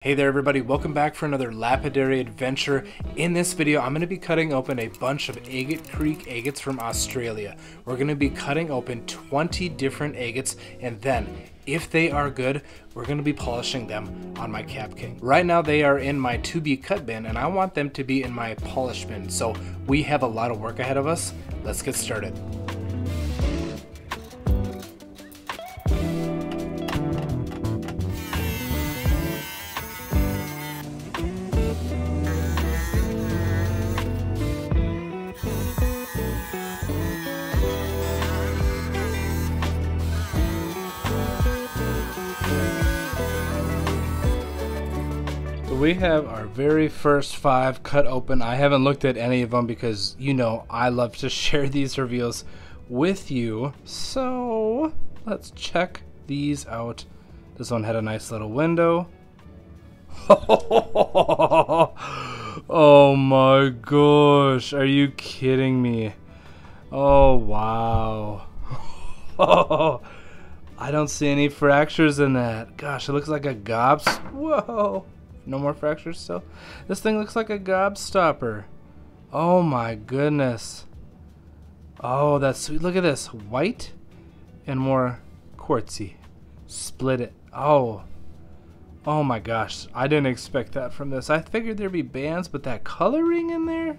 Hey there everybody, welcome back for another lapidary adventure. In this video, I'm going to be cutting open a bunch of Agate Creek agates from Australia. We're going to be cutting open 20 different agates, and then, if they are good, we're going to be polishing them on my Cap King. Right now they are in my to be cut bin, and I want them to be in my polish bin, so we have a lot of work ahead of us. Let's get started. We have our very first 5 cut open. I haven't looked at any of them because, you know, I love to share these reveals with you. So let's check these out. This one had a nice little window. Oh my gosh, are you kidding me? Oh wow. I don't see any fractures in that. Gosh, it looks like a whoa. No more fractures still? This thing looks like a gobstopper. Oh my goodness. Oh, that's sweet. Look at this. White and more quartzy. Split it. Oh. Oh my gosh. I didn't expect that from this. I figured there'd be bands, but that coloring in there?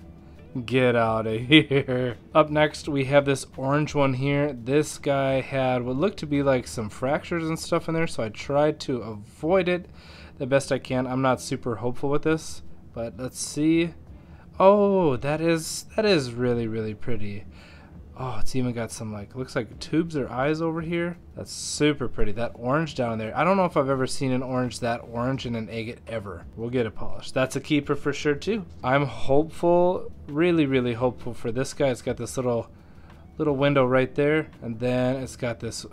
Get out of here. Up next, we have this orange one here. This guy had what looked to be like some fractures and stuff in there, so I tried to avoid it the best I can. I'm not super hopeful with this, but let's see. Oh, that is really pretty. Oh, it's even got some like, looks like tubes or eyes over here. That's super pretty. That orange down there, I don't know if I've ever seen an orange that orange in an agate ever. We'll get it polished. That's a keeper for sure too. I'm hopeful, really hopeful for this guy. It's got this little window right there, and then it's got this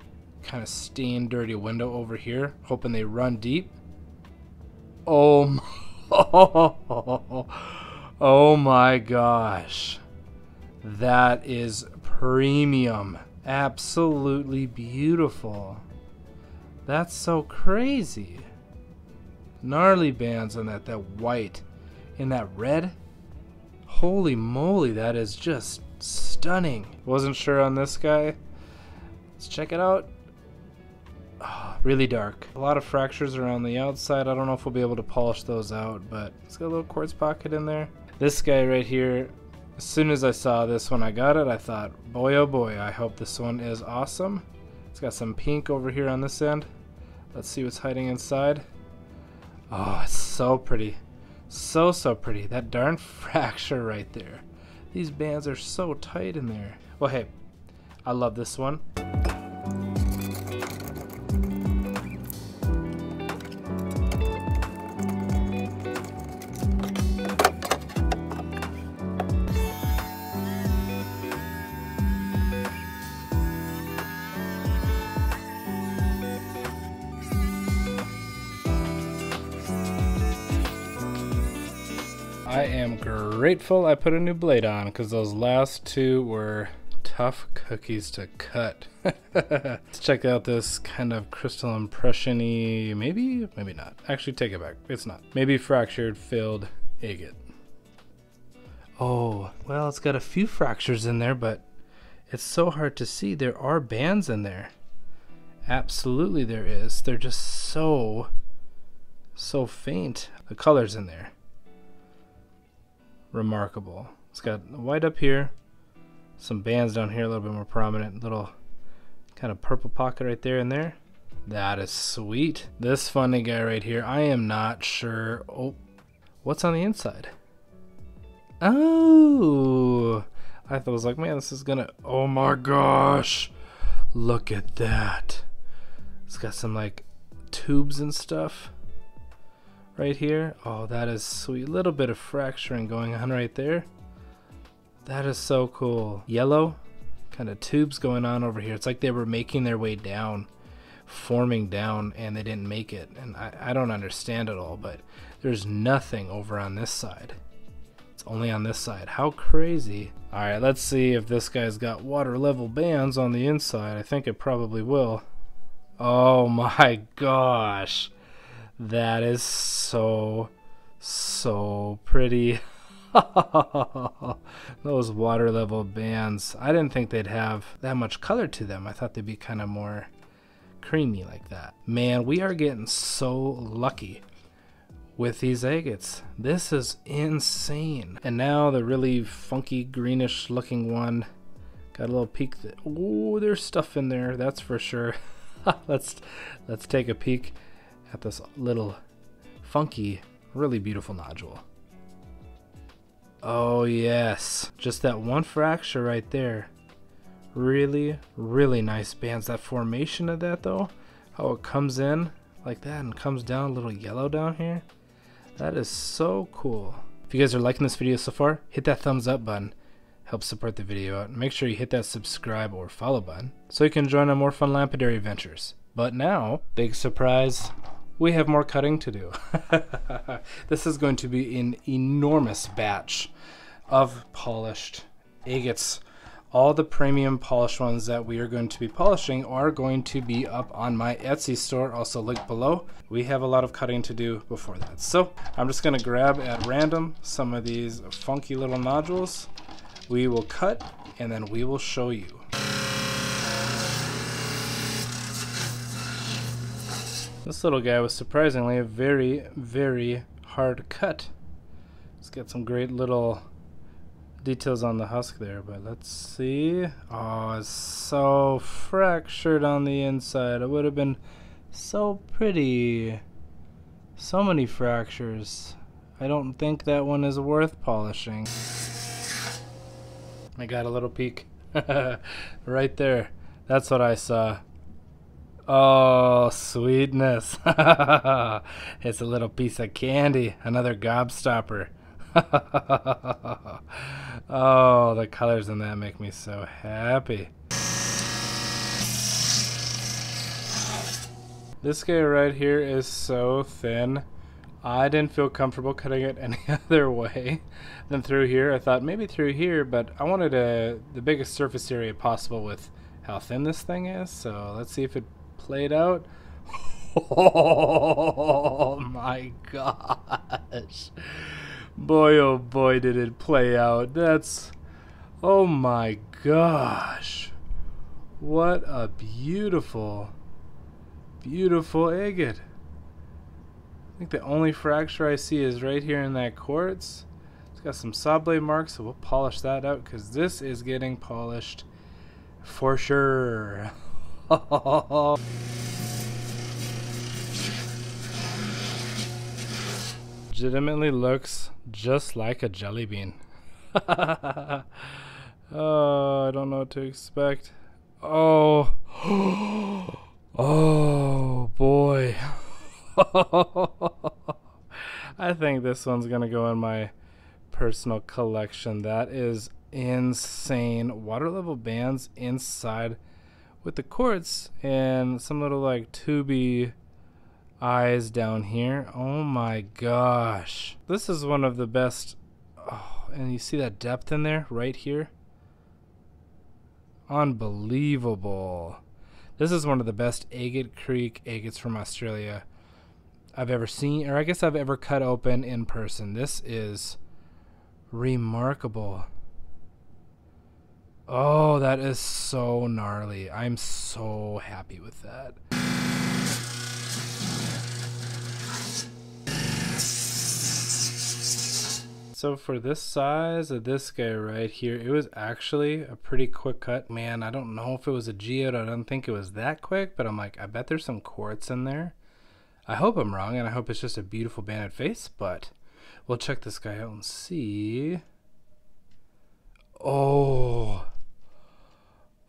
kind of stained dirty window over here. Hoping they run deep. Oh my gosh. That is premium. Absolutely beautiful. That's so crazy. Gnarly bands on that white and that red. Holy moly, that is just stunning. Wasn't sure on this guy. Let's check it out. Oh, really dark. A lot of fractures around the outside. I don't know if we'll be able to polish those out, but it's got a little quartz pocket in there. This guy right here, as soon as I saw this when I got it, I thought, boy oh boy, I hope this one is awesome. It's got some pink over here on this end. Let's see what's hiding inside. Oh, it's so pretty. So pretty. That darn fracture right there. These bands are so tight in there. Well, hey, I love this one. I am grateful I put a new blade on because those last 2 were tough cookies to cut. Let's check out this kind of crystal impression-y, maybe not. Actually, take it back. It's not. Maybe fractured filled agate. Oh, well, it's got a few fractures in there, but it's so hard to see. There are bands in there. Absolutely there is. They're just so faint. The color's in there. Remarkable. It's got white up here, some bands down here, a little bit more prominent, little kind of purple pocket right there and there. That is sweet. This funny guy right here, I am not sure. Oh, what's on the inside? Oh, I thought I was like, man, this is gonna, oh my gosh, look at that. It's got some like tubes and stuff right here. Oh, that is sweet. Little bit of fracturing going on right there. That is so cool. Yellow kind of tubes going on over here. It's like they were making their way down, forming down, and they didn't make it. And I don't understand it all, but there's nothing over on this side. It's only on this side. How crazy. All right, let's see if this guy's got water level bands on the inside. I think it probably will. Oh my gosh. That is so pretty. Those water level bands. I didn't think they'd have that much color to them. I thought they'd be kind of more creamy like that. Man, we are getting so lucky with these agates. This is insane. And now the really funky greenish looking one. Got a little peek. Oh, there's stuff in there, that's for sure. Let's take a peek at this little funky, really beautiful nodule. Oh yes, just that one fracture right there. Really nice bands. That formation of that though, how it comes in like that and comes down a little yellow down here. That is so cool. If you guys are liking this video so far, hit that thumbs up button. Help support the video out. Make sure you hit that subscribe or follow button so you can join on more fun lapidary adventures. But now, big surprise, we have more cutting to do. This is going to be an enormous batch of polished agates. All the premium polished ones that we are going to be polishing are going to be up on my Etsy store, also linked below. We have a lot of cutting to do before that. So I'm just going to grab at random some of these funky little nodules. We will cut and then we will show you. This little guy was surprisingly a very hard cut. It's got some great little details on the husk there, but let's see. Oh, it's so fractured on the inside. It would have been so pretty. So many fractures. I don't think that one is worth polishing. I got a little peek right there. That's what I saw. Oh, sweetness. It's a little piece of candy. Another gobstopper. Oh, the colors in that make me so happy. This guy right here is so thin. I didn't feel comfortable cutting it any other way than through here. I thought maybe through here, but I wanted the biggest surface area possible with how thin this thing is. So let's see if it played out. Oh my gosh. Boy, oh boy, did it play out. That's, oh my gosh. What a beautiful agate. I think the only fracture I see is right here in that quartz. It's got some saw blade marks, so we'll polish that out because this is getting polished for sure. Legitimately looks just like a jelly bean. Oh, I don't know what to expect. Oh, oh boy. I think this one's gonna go in my personal collection. That is insane. Water level bands inside with the quartz and some little like tubey eyes down here. Oh my gosh. This is one of the best. Oh, and you see that depth in there right here? Unbelievable. This is one of the best Agate Creek agates from Australia I've ever seen, or I guess I've ever cut open in person. This is remarkable. Oh, that is so gnarly. I'm so happy with that. So for this size of this guy right here, it was actually a pretty quick cut. Man, I don't know if it was a geode. I don't think it was that quick, but I'm like, I bet there's some quartz in there. I hope I'm wrong, and I hope it's just a beautiful banded face, but we'll check this guy out and see. Oh,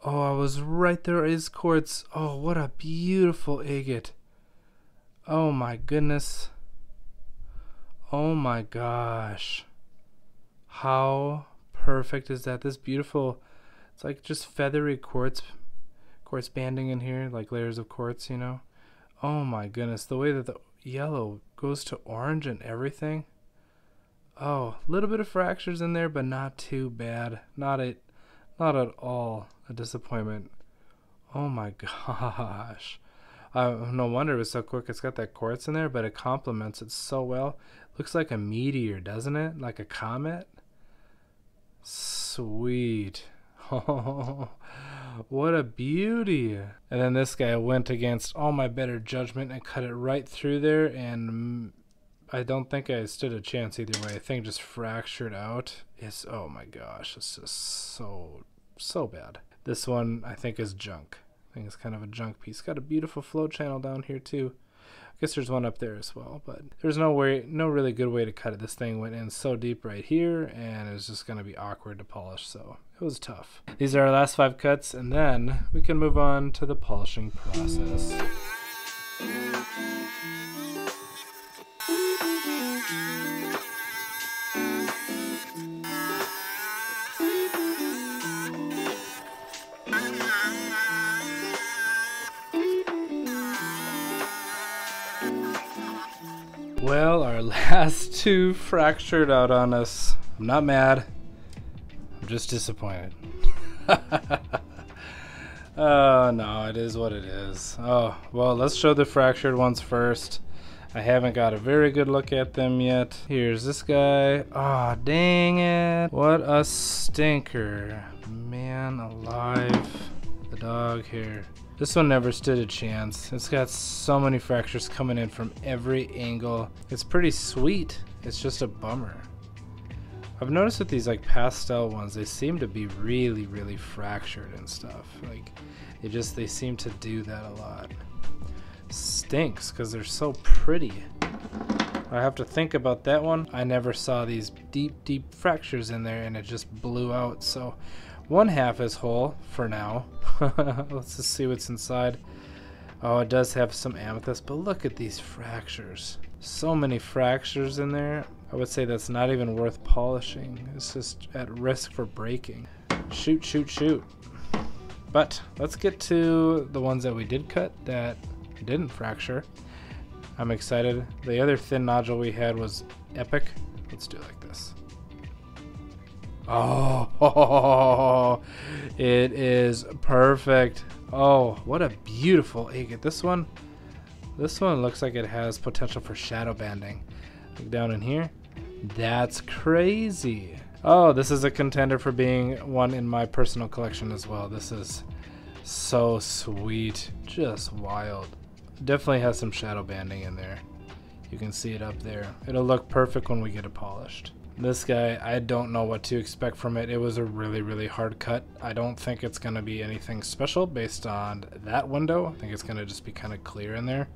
I was right there. Is quartz. Oh, what a beautiful agate. Oh my goodness. Oh my gosh. How perfect is that? This beautiful, it's like just feathery quartz banding in here, like layers of quartz, you know. Oh my goodness, the way that the yellow goes to orange and everything. Oh, a little bit of fractures in there, but not too bad. Not at all a disappointment. Oh my gosh. No wonder it was so quick. It's got that quartz in there, but it complements it so well. Looks like a meteor, doesn't it? Like a comet. Sweet. Oh, what a beauty. And then this guy went against all my better judgment and cut it right through there, and I don't think I stood a chance either way. I think just fractured out. It's, oh my gosh, it's just so bad. This one I think is junk. I think it's kind of a junk piece. Got a beautiful flow channel down here too. I guess there's one up there as well, but there's no really good way to cut it. This thing went in so deep right here, and it was just going to be awkward to polish, so it was tough. These are our last 5 cuts, and then we can move on to the polishing process. Well, our last 2 fractured out on us. I'm not mad. I'm just disappointed. Oh, no, it is what it is. Oh, well, let's show the fractured ones first. I haven't got a very good look at them yet. Here's this guy. Oh, dang it. What a stinker. Man alive. The dog here. This one never stood a chance. It's got so many fractures coming in from every angle. It's pretty sweet. It's just a bummer. I've noticed that these like pastel ones, they seem to be really fractured and stuff. Like they seem to do that a lot. Stinks because they're so pretty. I have to think about that one. I never saw these deep fractures in there, and it just blew out. So 1/2 is whole for now. Let's just see what's inside. Oh, it does have some amethyst, but look at these fractures. So many fractures in there. I would say that's not even worth polishing. It's just at risk for breaking. Shoot. But let's get to the ones that we did cut that didn't fracture. I'm excited. The other thin nodule we had was epic. Let's do it like this. Oh, it is perfect. Oh, what a beautiful agate. This one looks like it has potential for shadow banding. Look down in here. That's crazy. Oh, this is a contender for being one in my personal collection as well. This is so sweet. Just wild. Definitely has some shadow banding in there. You can see it up there. It'll look perfect when we get it polished. This guy, I don't know what to expect from it. It was a really hard cut. I don't think it's going to be anything special based on that window. I think it's going to just be kind of clear in there.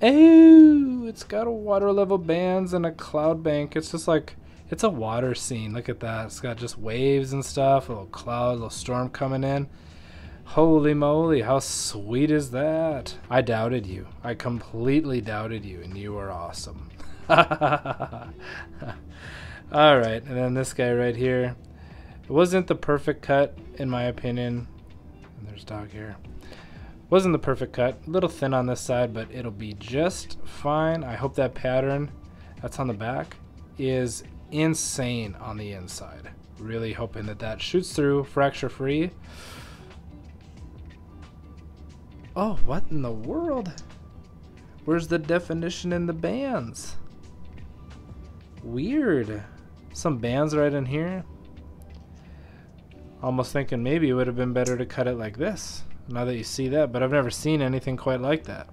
Oh, it's got a water level bands and a cloud bank. It's just like, it's a water scene. Look at that. It's got just waves and stuff, a little cloud, a little storm coming in. Holy moly, how sweet is that? I doubted you. I completely doubted you, and you are awesome. Alright, and then this guy right here. It wasn't the perfect cut, in my opinion. And there's dog here. Wasn't the perfect cut. A little thin on this side, but it'll be just fine. I hope that pattern that's on the back is insane on the inside. Really hoping that that shoots through fracture free. Oh, what in the world? Where's the definition in the bands? Weird. Some bands right in here. Almost thinking maybe it would have been better to cut it like this. Now that you see that, but I've never seen anything quite like that.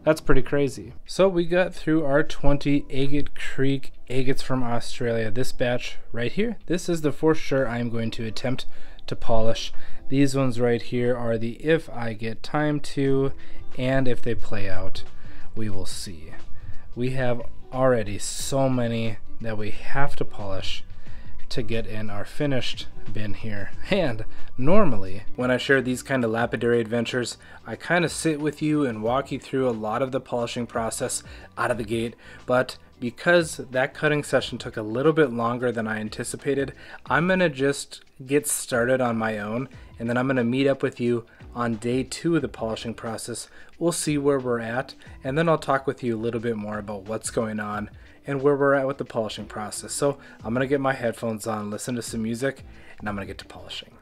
That's pretty crazy. So we got through our 20 Agate Creek agates from Australia. This batch right here, this is the for sure I'm going to attempt to polish. These ones right here are the if I get time to, and if they play out, we will see. We have already so many that we have to polish to get in our finished bin here. And normally when I share these kind of lapidary adventures, I kind of sit with you and walk you through a lot of the polishing process out of the gate, but because that cutting session took a little bit longer than I anticipated, I'm gonna just get started on my own, and then I'm gonna meet up with you on day 2 of the polishing process. We'll see where we're at, and then I'll talk with you a little bit more about what's going on and where we're at with the polishing process. So I'm gonna get my headphones on, listen to some music, and I'm gonna get to polishing.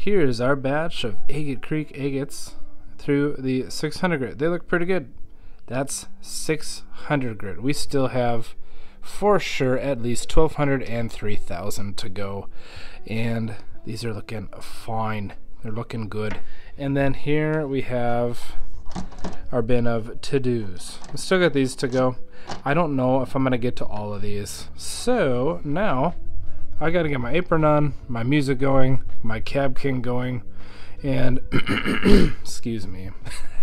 Here's our batch of Agate Creek agates through the 600 grit. They look pretty good. That's 600 grit. We still have, for sure, at least 1,200 and 3,000 to go. And these are looking fine. They're looking good. And then here we have our bin of to-dos. I still got these to go. I don't know if I'm going to get to all of these. So now I got to get my apron on, my music going, my Cab King going, and excuse me.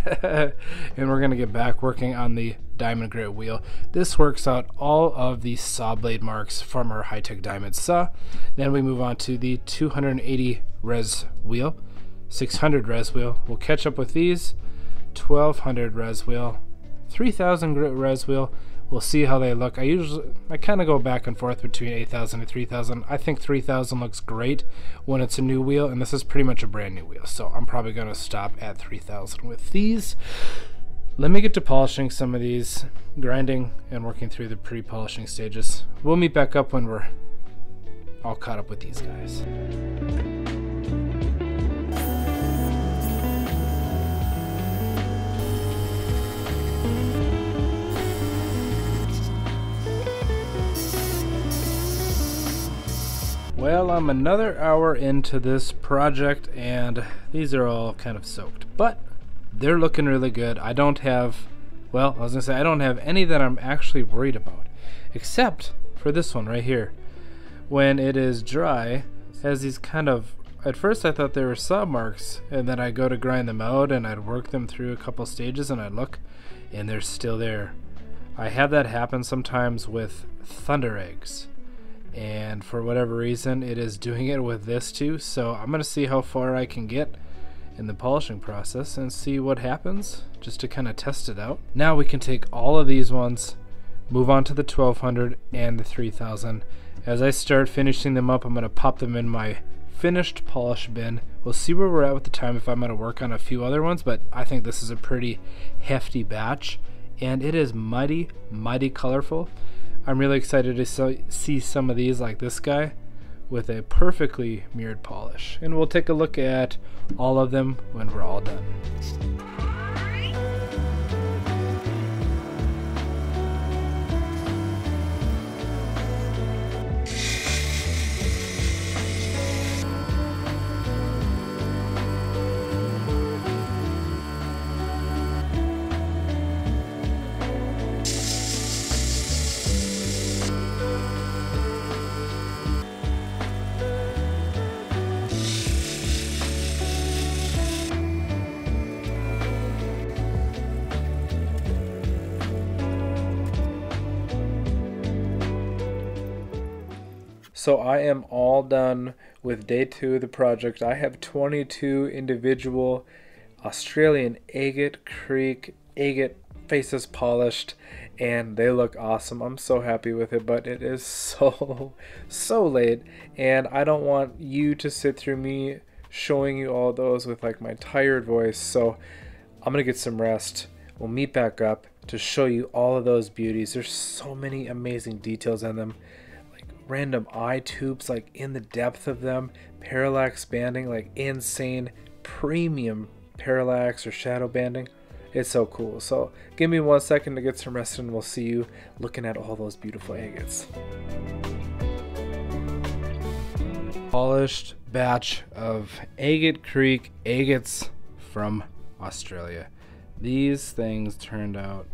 And we're going to get back working on the diamond grit wheel. This works out all of the saw blade marks from our high-tech diamond saw. Then we move on to the 280 res wheel, 600 res wheel. We'll catch up with these, 1,200 res wheel, 3,000 grit res wheel. We'll see how they look. I kind of go back and forth between 8,000 and 3,000. I think 3,000 looks great when it's a new wheel, and this is pretty much a brand new wheel, so I'm probably going to stop at 3,000 with these. Let me get to polishing some of these, grinding and working through the pre-polishing stages. We'll meet back up when we're all caught up with these guys. Well, I'm another hour into this project and these are all kind of soaked, but they're looking really good. I don't have, well, I was gonna say I don't have any that I'm actually worried about, except for this one right here. When it is dry, it has these kind of, at first I thought they were saw marks, and then I go to grind them out and I'd work them through a couple stages and I'd look and they're still there. I have that happen sometimes with thunder eggs, and for whatever reason it is doing it with this too, so I'm gonna see how far I can get in the polishing process and see what happens, just to kind of test it out. Now we can take all of these ones, move on to the 1,200 and the 3,000. As I start finishing them up, I'm gonna pop them in my finished polish bin. We'll see where we're at with the time, if I'm gonna work on a few other ones, but I think this is a pretty hefty batch and it is mighty colorful. I'm really excited to see some of these, like this guy, with a perfectly mirrored polish. And we'll take a look at all of them when we're all done. So I am all done with day 2 of the project. I have 22 individual Australian Agate Creek agate faces polished, and they look awesome. I'm so happy with it, but it is so late, and I don't want you to sit through me showing you all those with like my tired voice, so I'm gonna get some rest. We'll meet back up to show you all of those beauties. There's so many amazing details in them. Random eye tubes like in the depth of them, parallax banding, like insane premium parallax or shadow banding. It's so cool. So give me 1 second to get some rest and we'll see you looking at all those beautiful agates. Polished batch of Agate Creek agates from Australia. These things turned out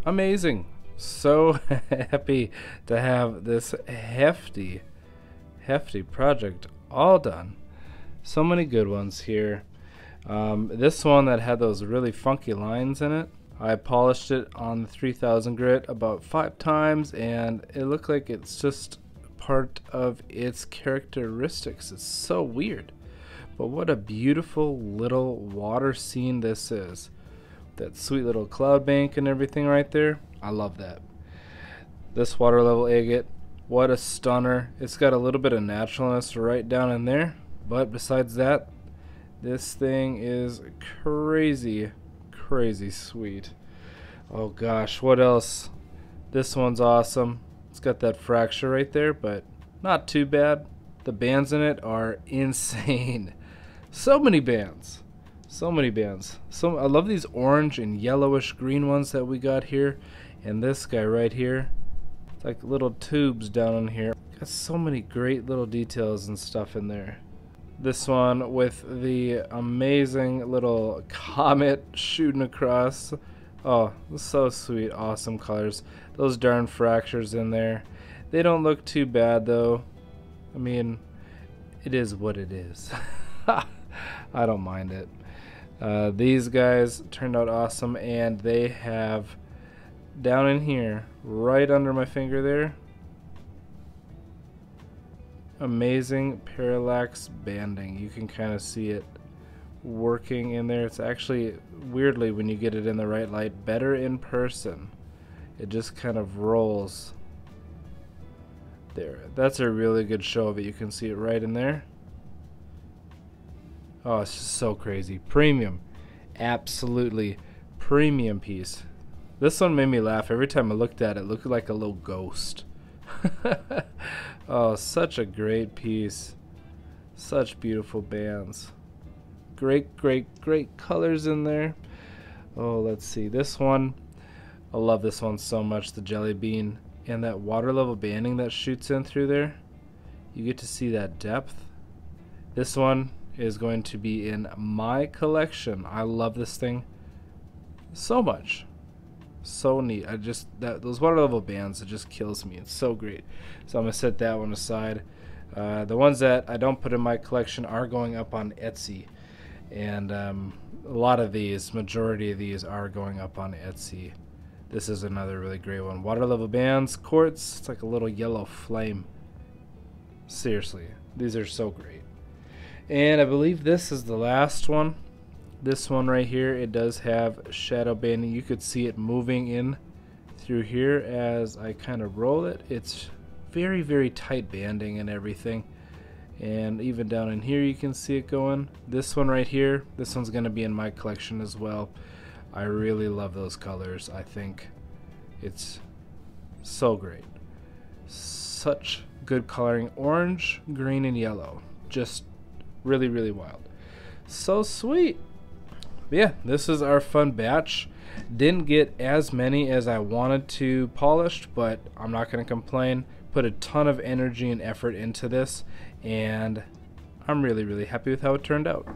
amazing. So happy to have this hefty project all done. So many good ones here. This one that had those really funky lines in it, I polished it on the 3000 grit about 5 times and it looked like it's just part of its characteristics. It's so weird, but what a beautiful little water scene this is. That sweet little cloud bank and everything right there. I love that. This water level agate, what a stunner. It's got a little bit of naturalness right down in there, but besides that, this thing is crazy sweet. Oh gosh, what else? This one's awesome. It's got that fracture right there, but not too bad. The bands in it are insane. So many bands. So many bands. I love these orange and yellowish green ones that we got here. And this guy right here. It's like little tubes down in here. Got so many great little details and stuff in there. This one with the amazing little comet shooting across. Oh, so sweet. Awesome colors. Those darn fractures in there. They don't look too bad though. I mean, it is what it is. I don't mind it. These guys turned out awesome, and they have down in here, right under my finger there, amazing parallax banding. You can kind of see it working in there. It's actually, weirdly, when you get it in the right light, better in person. It just kind of rolls. There, that's a really good show of it. You can see it right in there. Oh, it's just so crazy. Premium. Absolutely premium piece. This one made me laugh. Every time I looked at it, it looked like a little ghost. Oh, such a great piece. Such beautiful bands. Great, great, great colors in there. Oh, let's see. This one, I love this one so much. The jelly bean and that water level banding that shoots in through there. You get to see that depth. This one is going to be in my collection. I love this thing so much. So neat. Those water level bands, it just kills me. It's so great. So I'm gonna set that one aside. The ones that I don't put in my collection are going up on Etsy, and a lot of these, majority of these, are going up on Etsy. This is another really great one. Water level bands, quartz. It's like a little yellow flame. Seriously, these are so great. And I believe this is the last one. This one right here, it does have shadow banding. You could see it moving in through here as I kind of roll it. It's very, very tight banding and everything. And even down in here you can see it going. This one right here, this one's going to be in my collection as well. I really love those colors. I think it's so great. Such good coloring. Orange, green, and yellow. Just really, really wild. So sweet. But yeah, this is our fun batch. Didn't get as many as I wanted to polished, but I'm not going to complain. Put a ton of energy and effort into this, and I'm really, really happy with how it turned out.